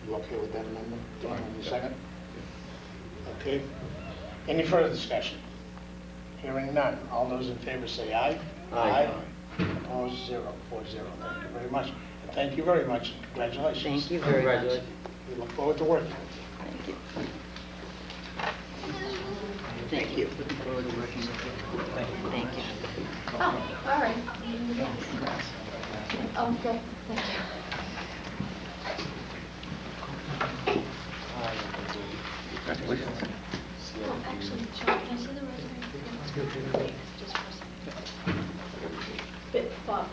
You okay with that amendment? Do I have a second? Okay. Any further discussion? Hearing none. All those in favor say aye. Aye. Opposed, 4-0. Thank you very much. And thank you very much. Congratulations. Thank you very much. We look forward to working with you. Thank you. Thank you. Looking forward to working with you. Thank you. Oh, all right. Okay, thank you. Oh, actually, Sean, can I see the resume? Just for a second. Bit, Bob.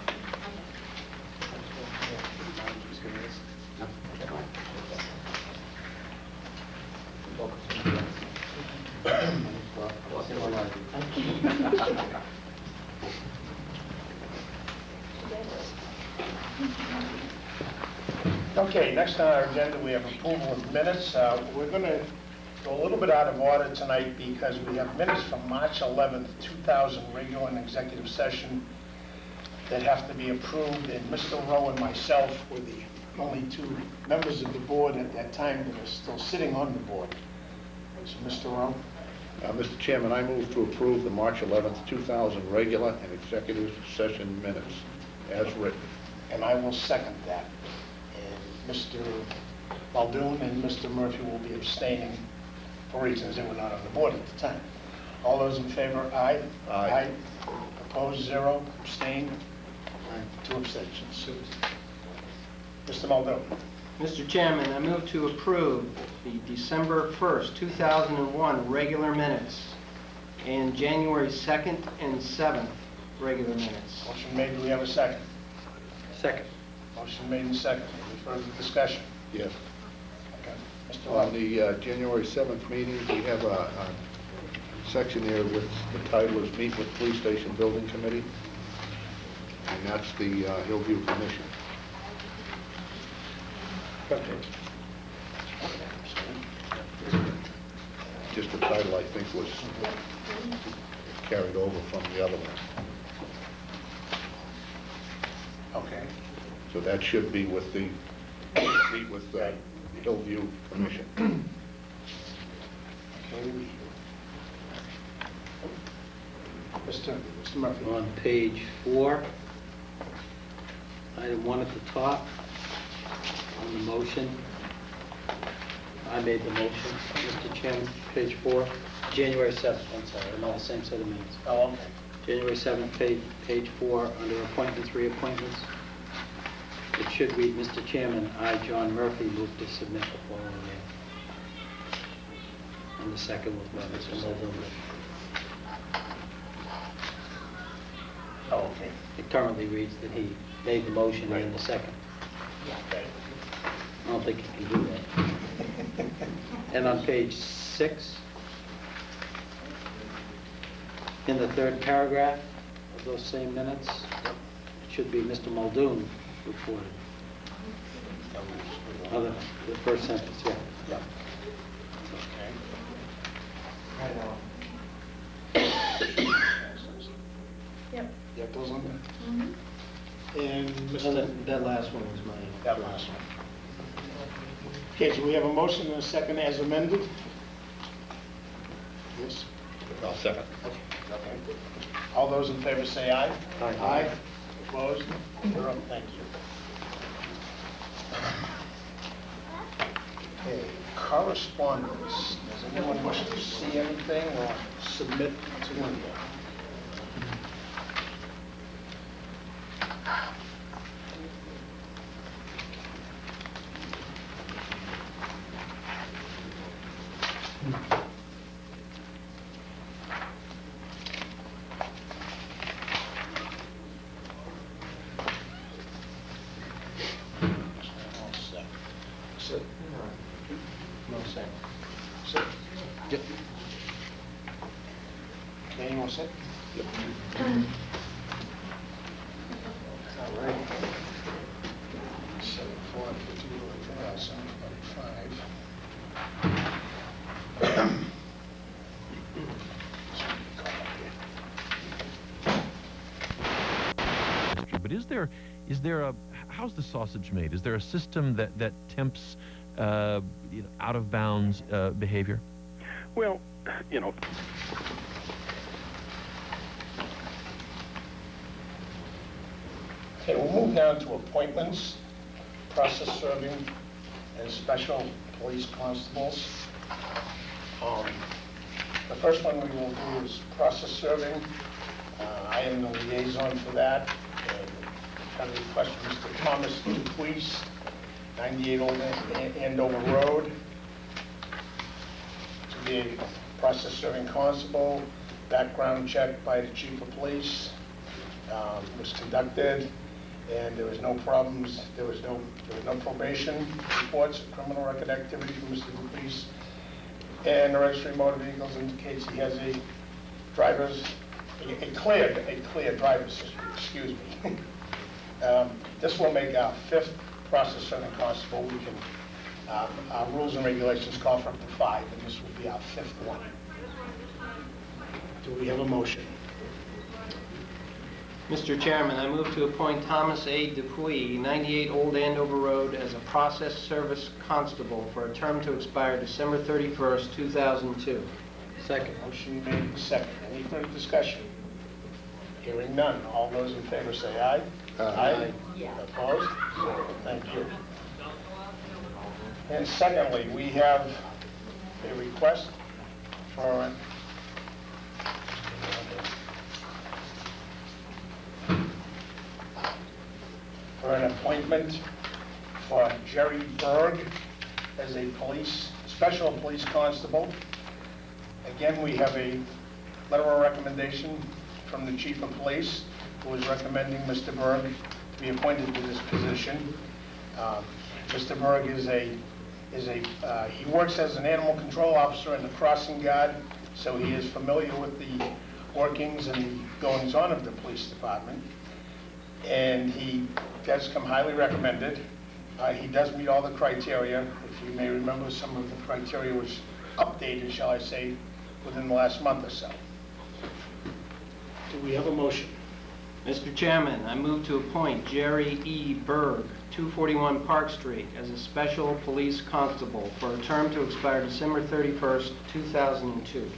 Okay, next on our agenda, we have approval of minutes. We're going to go a little bit out of order tonight because we have minutes from March 11th, 2000, regular and executive session that have to be approved, and Mr. Rowe and myself were the only two members of the board at that time that are still sitting on the board. So, Mr. Rowe? Mr. Chairman, I move to approve the March 11th, 2000 regular and executive session minutes as written. And I will second that. And Mr. Muldoon and Mr. Murphy will be abstaining for reasons they were not on the board at the time. All those in favor, aye? Aye. Opposed, 0. Abstained? 2 abstentions. Mr. Muldoon? Mr. Chairman, I move to approve the December 1st, 2001 regular minutes and January 2nd and 7th regular minutes. Motion made. Do we have a second? Second. Motion made and second. Any further discussion? Yes. Okay. Mr. On Rowe? the January 7th meeting, we have a section there with the title is Meet with Police Station Building Committee, and that's the Hillview Commission. Okay. Just the title, I think, was carried over from the other one. Okay. So that should be with the, Meet with the Hillview Commission. Okay. Mr. Murphy? On page 4, item 1 at the top, on the motion. I made the motion, Mr. Chairman, page 4, January 7th, I'm sorry, I'm on the same set of minutes. Oh, okay. January 7th, page 4, under appointments, reappointments. It should read, Mr. Chairman, I, John Murphy, move to submit the following name. And the second was by Mr. Muldoon. Oh, okay. It currently reads that he made the motion and the second. Okay. I don't think you can do that. And on page 6, in the 3rd paragraph of those same minutes, it should be Mr. Muldoon reported. The first sentence, yeah. Yeah. Okay. Yep. You have those on there? Mm-hmm. And So Mr. that last one was mine. That last one. Okay, so we have a motion and a second as amended? Yes? I'll second. Okay. All those in favor say aye. Aye. Aye. Opposed? 0. Thank you. Okay, correspondence. Does anyone wish to see anything or submit to anything? All set. Sit. No, sit. Sit. Yep. Okay, you want to sit? Yep. All right. 7-4, 7:45. But is there a, how's the sausage made? Is there a system that tempts out of bounds behavior? Well, Okay, we'll move down to appointments, process serving, and special police constables. The first one we will do is process serving. I am the liaison for that. And have a request from Mr. Thomas Dupuis, 98 Old Andover Road, to be a process serving constable. Background check by the chief of police was conducted, and there was no problems. There was no probation reports of criminal record activity from Mr. Dupuis. And the registry of motor vehicles indicates he has a clear driver's history, excuse me. This will make our 5th process serving constable. We can, our rules and regulations call for up to 5, and this will be our 5th one. Do we have a motion? Mr. Chairman, I move to appoint Thomas A. Dupuis, 98 Old Andover Road, as a process service constable for a term to expire December 31st, 2002. Second. Motion made and second. Any further discussion? Hearing none. All those in favor say aye. Aye. Opposed? Thank you. And secondly, we have a request for an appointment for Jerry Berg as a special police constable. Again, we have a letter of recommendation from the chief of police, who is recommending Mr. Berg to be appointed to this position. Mr. Berg he works as an animal control officer and a crossing guard, so he is familiar with the workings and the goings-on of the police department. And he does come highly recommended. He does meet all the criteria. If you may remember, some of the criteria was updated, shall I say, within the last month or so. Do we have a motion? Mr. Chairman, I move to appoint Jerry E. Berg, 241 Park Street, as a special police constable for a term to expire December 31st, 2002.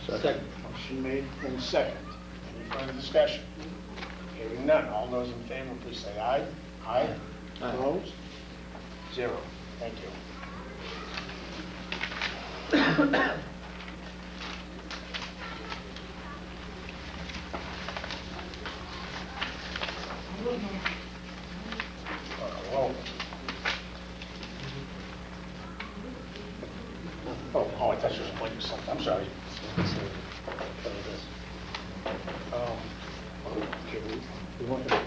Second. Motion made and second. Any further discussion? Hearing none. All those in favor, please say aye. Aye. Aye. Opposed? 0. Thank you. Whoa. Oh, I thought you were pointing to something. I'm sorry. Okay, we want to.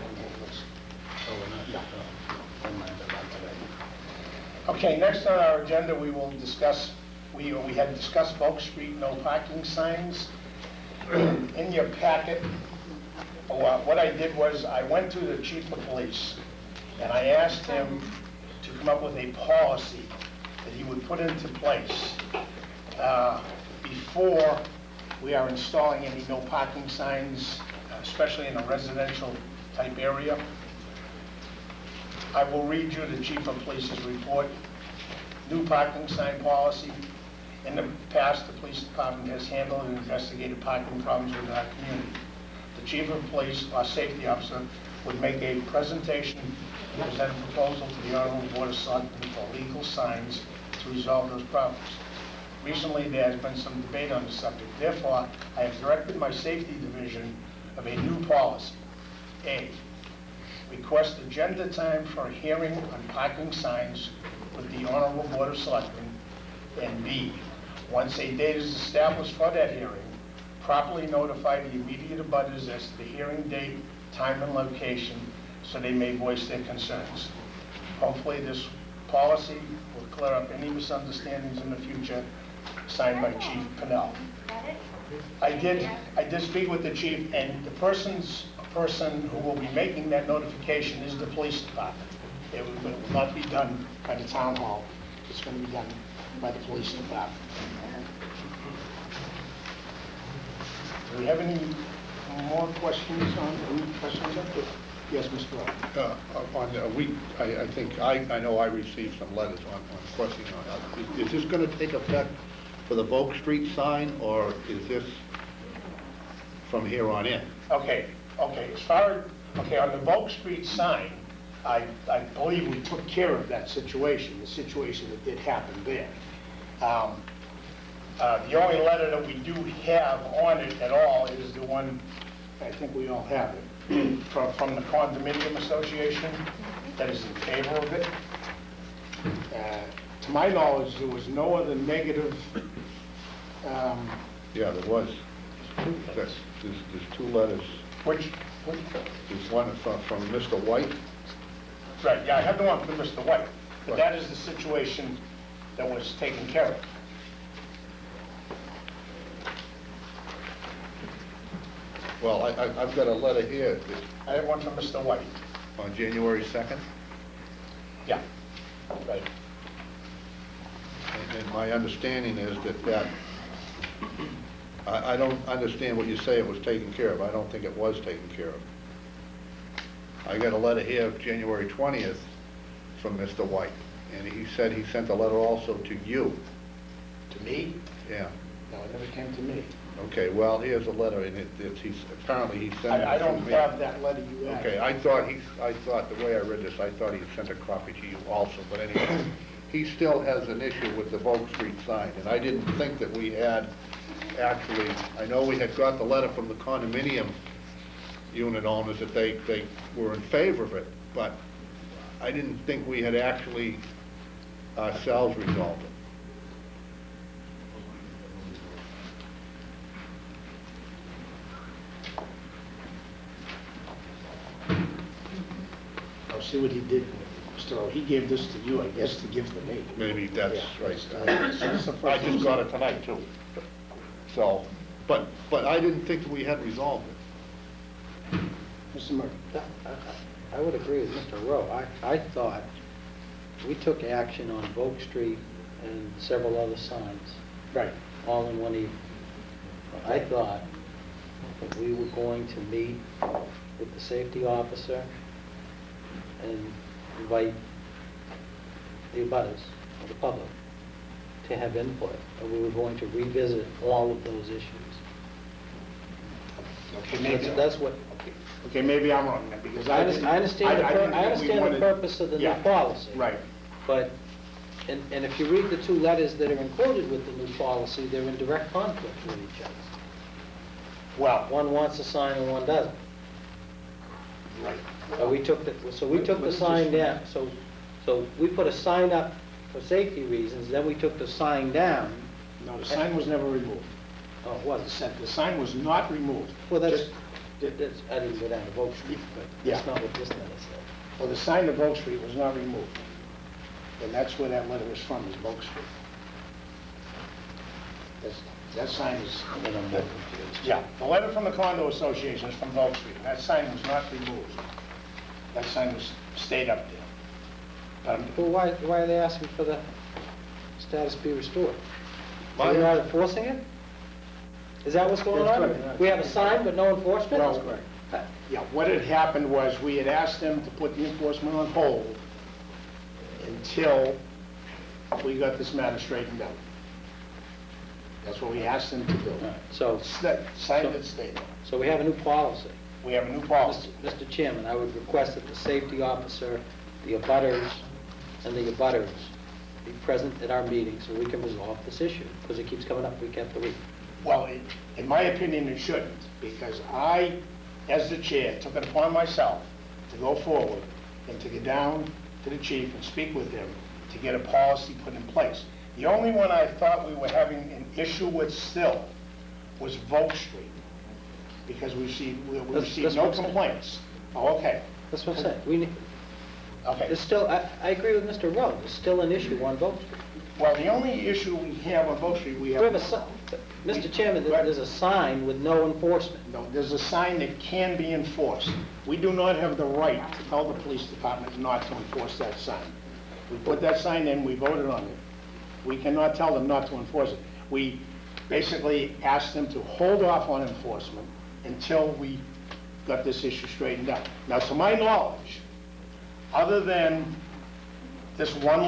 Okay, next on our agenda, we will discuss, we had discussed Oak Street no parking signs. In your packet, what I did was I went to the chief of police and I asked him to come up with a policy that he would put into place before we are installing any no parking signs, especially in a residential type area. I will read you the chief of police's report. New parking sign policy. In the past, the police department has handled and investigated parking problems within our community. The chief of police, our safety officer, would make a presentation and present a proposal to the Honorable Board of Selectmen for legal signs to resolve those problems. Recently, there has been some debate on the subject. Therefore, I have directed my safety division of a new policy. A, request agenda time for a hearing on parking signs with the Honorable Board of Selectmen. And B, once a date is established for that hearing, properly notify the immediate abutters as to the hearing date, time, and location so they may voice their concerns. Hopefully this policy will clear up any misunderstandings in the future, signed by Chief Pinnell. I did speak with the chief, and the person who will be making that notification is the police department. It will not be done by the town hall. It's going to be done by the police department. Do we have any more questions on any questions? Yes, Mr. Rowe. On a week, I think, I know I received some letters on questioning on that. Is this going to take effect for the Volk Street sign, or is this from here on in? Okay, as far as, on the Volk Street sign, I believe we took care of that situation, the situation that did happen there. The only letter that we do have on it at all is the one, I think we all have it, from the condominium association that is in favor of it. To my knowledge, there was no other negative. Yeah, there was. There's two letters. Which, There's one from Mr. White. right, yeah, I have the one from Mr. White, but Right. that is the situation that was taken care of. Well, I've got a letter here I have one from Mr. White. on January 2nd, Yeah, right. and my understanding is that I don't understand what you say it was taken care of. I don't think it was taken care of. I got a letter here, January 20th, from Mr. White, and he said he sent a letter also to you. To me? Yeah. No, it never came to me. Okay, well, here's a letter, and apparently he sent it I to don't me. have that letter you have. Okay, I thought, the way I read this, I thought he sent a copy to you also, but anyway, he still has an issue with the Volk Street sign, and I didn't think that we had actually, I know we had got the letter from the condominium unit owners that they were in favor of it, but I didn't think we had actually ourselves resolved it. I'll see what he did, Mr. O. He gave this to you, I guess, to give to me. Maybe that's Yeah. right. That's the first I just thing. got it tonight, too. So, but I didn't think that we had resolved it. Mr. Murphy. I would agree with Mr. Rowe. I thought we took action on Volk Street and several other signs, Right. all in one evening. I thought that we were going to meet with the safety officer and invite the abutters, or the public, to have input, and we were going to revisit all of those issues. Okay, maybe. That's what, Okay, maybe I'm wrong then, because I I didn't. understand I didn't think we the wanted- purpose of the new Yeah, policy. Right. But, and if you read the two letters that are included with the new policy, they're in direct conflict with each other. Well, One wants a sign and one doesn't. right. So we took the sign down, so we put a sign up for safety reasons, then we took the sign down. No, the sign was never removed. Oh, it wasn't. The sign was not removed. Well, Just- I didn't go down to Volk Street, but that's Yeah. not what this letter said. Well, the sign to Volk Street was not removed. And that's where that letter is from, is Volk Street. That sign is, Then I'm more confused. yeah, the letter from the condo association is from Volk Street. That sign was not removed. That sign was, stayed up there. Well, why are they asking for the status be restored? My- They're not enforcing it? Is that what's going That's on? correct. We have a sign but no enforcement? Well, yeah, what had happened was, we had asked them to put the enforcement on hold until we got this matter straightened out. That's what we asked them to do. All right, So, Sign that statement. so we have a new policy. We have a new policy. Mr. Chairman, I would request that the safety officer, the abutters, and the abutters be present at our meeting so we can resolve this issue, because it keeps coming up week after week. Well, in my opinion, it shouldn't, because I, as the chair, took it upon myself to go forward and to get down to the chief and speak with him to get a policy put in place. The only one I thought we were having an issue with still was Volk Street, because we That's received what no I'm saying. complaints. Oh, okay, That's what I'm saying. We need, okay. there's still, I agree with Mr. Rowe, there's still an issue on Volk Street. Well, the only issue we have on Volk Street, we We have... have a, Mr. Chairman, there's a sign with no enforcement. No, there's a sign that can be enforced. We do not have the right to tell the police department not to enforce that sign. We put that sign in, we voted on it. We cannot tell them not to enforce it. We basically asked them to hold off on enforcement until we got this issue straightened out. Now, to my knowledge, other than this one